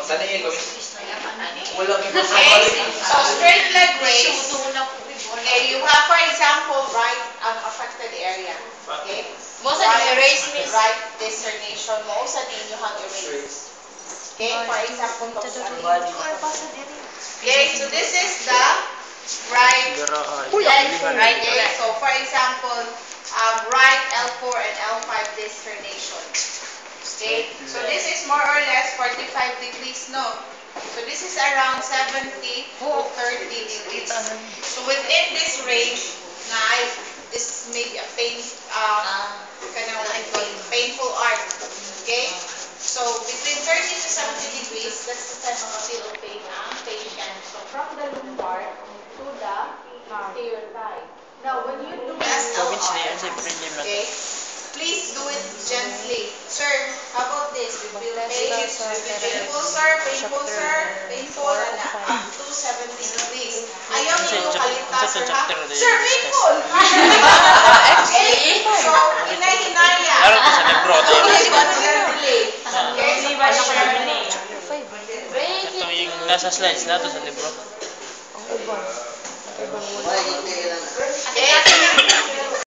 So straight leg raise. Okay, you have, for example, right affected area. Okay. Most of the erase miss. Right discernation. Most of you have erased. Okay, for example, okay, so this is the right leg. Okay, so for example, right L4 and L5 discernation. Okay, so this is more or less 45 degrees, no? So this is around 70 to 30 degrees. So within this range, this may be a painful art. Okay? So between 30 to 70 degrees, that's the time of feel of pain ang patient. So from the lumbar to the anterior thigh. Now, when you do SLR, okay, please do it gently. Sir, how about this? Painful, sir. Painful, 270 degrees. Ayaw niyo kaligtas, sir, ha? Sir, painful! Okay? So, hinay-hinaya. Laro ko sa libro. Okay? Ito yung nasa slides na ito sa libro. Okay?